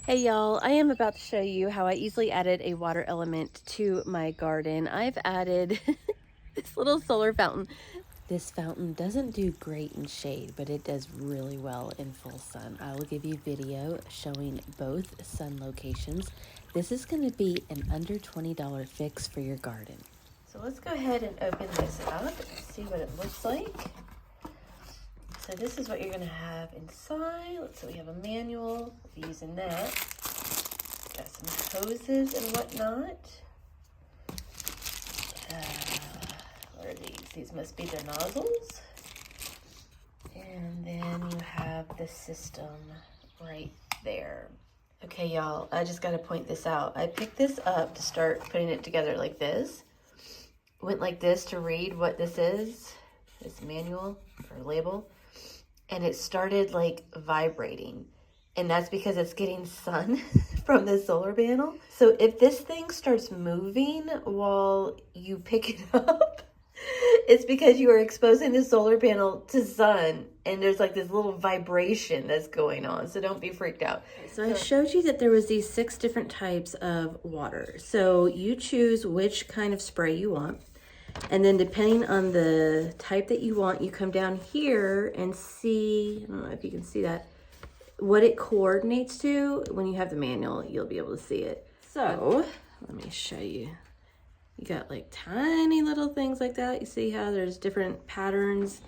Hey y'all, I am about to show you how I easily added a water element to my garden. I've added this little solar fountain. This fountain doesn't do great in shade, but it does really well in full sun. I will give you video showing both sun locations. This is going to be an under $20 fix for your garden. So let's go ahead and open this up and see what it looks like. So this is what you're gonna have inside. Let's see, we have a manual, we'll be using that. Got some hoses and whatnot. What are these? These must be the nozzles. And then you have the system right there. Okay, y'all, I just gotta point this out. I picked this up to start putting it together like this. Went like this to read what this is, this manual or label. And it started like vibrating, and that's because it's getting sun from the solar panel. So if this thing starts moving while you pick it up, it's because you are exposing the solar panel to sun, and there's like this little vibration that's going on. So don't be freaked out. So I showed you that there was these 6 different types of water. So you choose which kind of spray you want. And then depending on the type that you want, you come down here and see, I don't know if you can see that, what it coordinates to. When you have the manual, you'll be able to see it. So let me show you. You got like tiny little things like that. You see how there's different patterns.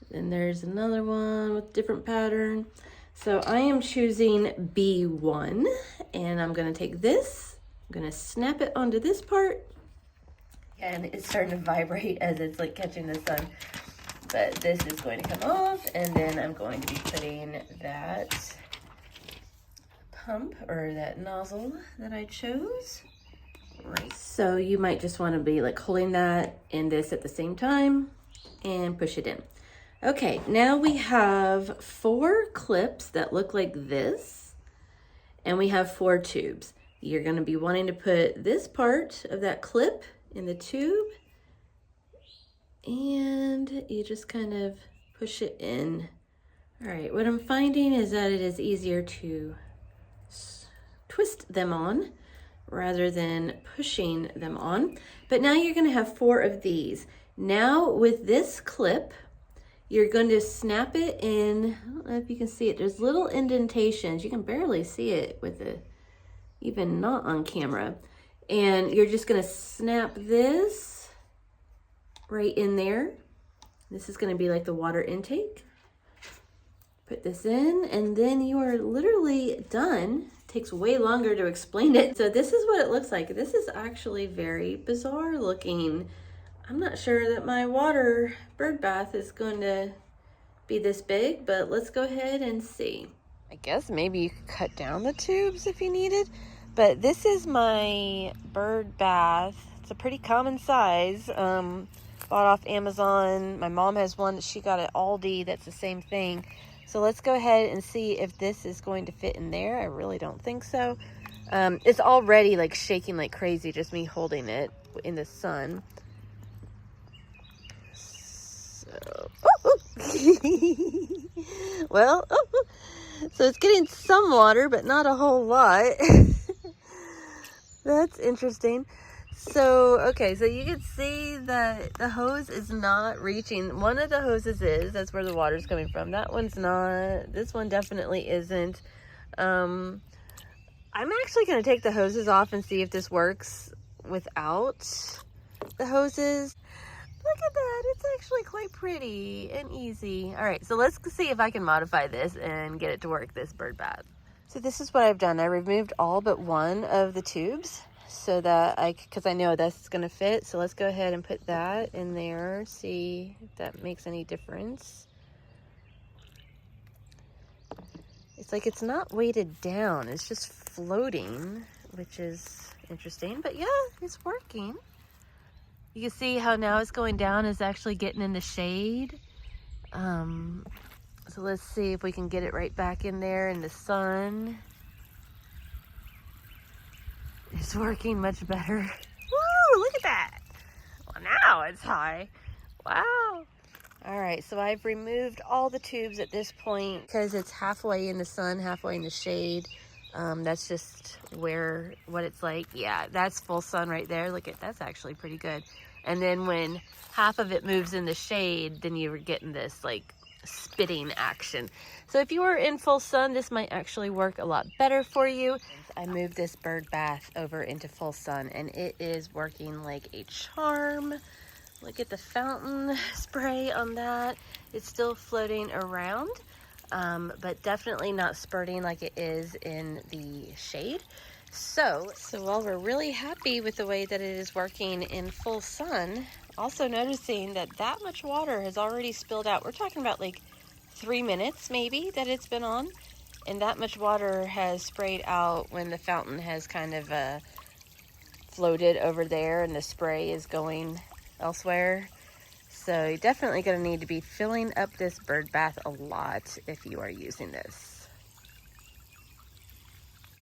Then there's another one with different pattern. So I am choosing B1, and I'm gonna take this, I'm gonna snap it onto this part, and it's starting to vibrate as it's like catching the sun. But this is going to come off, and then I'm going to be putting that pump or that nozzle that I chose right. So you might just want to be like holding that and this at the same time and push it in. Okay, now we have 4 clips that look like this, and we have 4 tubes. You're going to be wanting to put this part of that clip in the tube, and you just kind of push it in. All right, what I'm finding is that it is easier to twist them on rather than pushing them on. But now you're going to have 4 of these. Now with this clip, you're going to snap it in. I don't know if you can see it. There's little indentations. You can barely see it with the, even not on camera. And you're just gonna snap this right in there. This is gonna be like the water intake. Put this in, and then you are literally done. It takes way longer to explain it. So this is what it looks like. This is actually very bizarre looking. I'm not sure that my water bird bath is going to be this big, but let's go ahead and see. I guess maybe you could cut down the tubes if you needed. But this is my bird bath. It's a pretty common size. Bought off Amazon. My mom has one that she got at Aldi that's the same thing. So let's go ahead and see if this is going to fit in there. I really don't think so. It's already like shaking like crazy, just me holding it in the sun. So, well, so it's getting some water, but not a whole lot. That's interesting. So, okay, so you can see that the hose is not reaching. One of the hoses is, that's where the water's coming from. That one's not. This one definitely isn't. I'm actually going to take the hoses off and see if this works without the hoses. Look at that. It's actually quite pretty and easy. All right, so let's see if I can modify this and get it to work, this bird bath. So this is what I've done. I removed all but one of the tubes so that because I know that's going to fit. So let's go ahead and put that in there, see if that makes any difference. It's like it's not weighted down. It's just floating, which is interesting. But yeah, it's working. You can see how now it's going down, is actually getting in the shade. So let's see if we can get it right back in there in the sun. It's working much better. Woo, look at that. Well, now it's high. Wow. All right, so I've removed all the tubes at this point because it's halfway in the sun, halfway in the shade. That's just what it's like. Yeah, that's full sun right there. Look at, that's actually pretty good. And then when half of it moves in the shade, then you're getting this like spitting action. So if you were in full sun, this might actually work a lot better for you. I moved this bird bath over into full sun and it is working like a charm. Look at the fountain spray on that. It's still floating around, but definitely not spurting like it is in the shade. So while we're really happy with the way that it is working in full sun, also noticing that that much water has already spilled out. We're talking about like 3 minutes maybe that it's been on, and that much water has sprayed out when the fountain has kind of floated over there and the spray is going elsewhere. So you're definitely going to need to be filling up this bird bath a lot if you are using this.